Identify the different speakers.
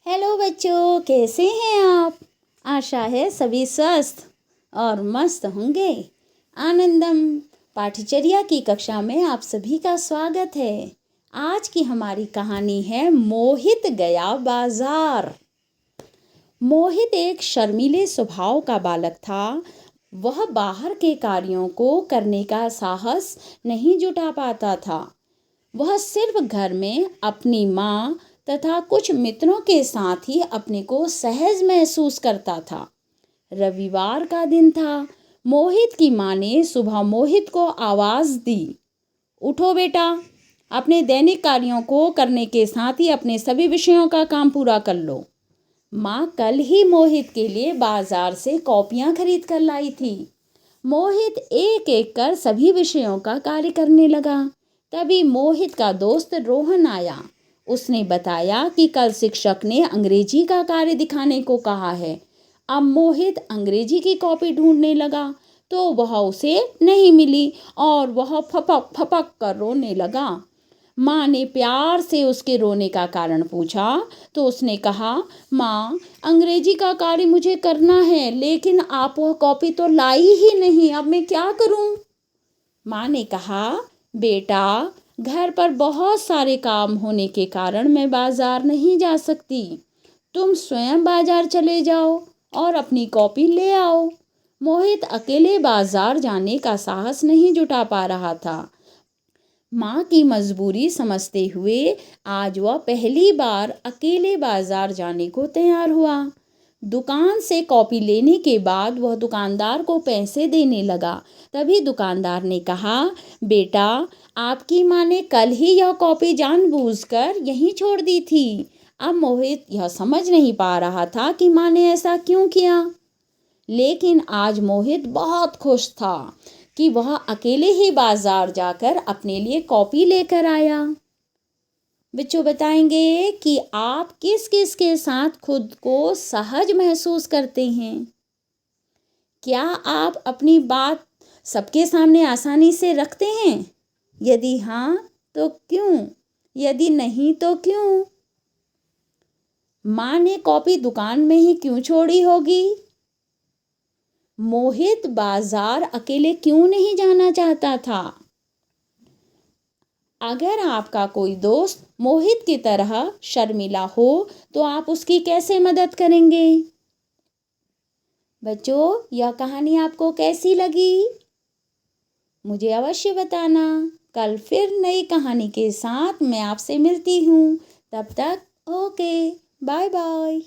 Speaker 1: Hello बच्चों, कैसे हैं आप। आशा है सभी स्वस्थ और मस्त होंगे। आनंदम पाठचर्या की कक्षा में आप सभी का स्वागत है। आज की हमारी कहानी है मोहित गया बाजार। मोहित एक शर्मीले स्वभाव का बालक था। वह बाहर के कार्यों को करने का साहस नहीं जुटा पाता था। वह सिर्फ घर में अपनी माँ तथा कुछ मित्रों के साथ ही अपने को सहज महसूस करता था। रविवार का दिन था। मोहित की माँ ने सुबह मोहित को आवाज़ दी, उठो बेटा, अपने दैनिक कार्यों को करने के साथ ही अपने सभी विषयों का काम पूरा कर लो। माँ कल ही मोहित के लिए बाजार से कॉपियाँ खरीद कर लाई थी। मोहित एक एक कर सभी विषयों का कार्य करने लगा। तभी मोहित का दोस्त रोहन आया। उसने बताया कि कल शिक्षक ने अंग्रेजी का कार्य दिखाने को कहा है। अब मोहित अंग्रेजी की कॉपी ढूंढने लगा तो वह उसे नहीं मिली और वह फपक फपक कर रोने लगा। माँ ने प्यार से उसके रोने का कारण पूछा तो उसने कहा, माँ, अंग्रेजी का कार्य मुझे करना है, लेकिन आप वह कॉपी तो लाई ही नहीं, अब मैं क्या करूँ। माँ ने कहा, बेटा, घर पर बहुत सारे काम होने के कारण मैं बाजार नहीं जा सकती। तुम स्वयं बाजार चले जाओ और अपनी कॉपी ले आओ। मोहित अकेले बाजार जाने का साहस नहीं जुटा पा रहा था। माँ की मजबूरी समझते हुए आज वह पहली बार अकेले बाजार जाने को तैयार हुआ। दुकान से कॉपी लेने के बाद वह दुकानदार को पैसे देने लगा। तभी दुकानदार ने कहा, बेटा, आपकी माँ ने कल ही यह कॉपी जानबूझकर यहीं छोड़ दी थी। अब मोहित यह समझ नहीं पा रहा था कि माँ ने ऐसा क्यों किया, लेकिन आज मोहित बहुत खुश था कि वह अकेले ही बाजार जाकर अपने लिए कॉपी लेकर आया। बच्चों बताएंगे कि आप किस किस के साथ खुद को सहज महसूस करते हैं। क्या आप अपनी बात सबके सामने आसानी से रखते हैं? यदि हाँ तो क्यों? यदि नहीं तो क्यों? माँ ने कॉपी दुकान में ही क्यों छोड़ी होगी? मोहित बाजार अकेले क्यों नहीं जाना चाहता था? अगर आपका कोई दोस्त मोहित की तरह शर्मीला हो तो आप उसकी कैसे मदद करेंगे? बच्चों, यह कहानी आपको कैसी लगी? मुझे अवश्य बताना। कल फिर नई कहानी के साथ मैं आपसे मिलती हूँ। तब तक ओके, बाय बाय।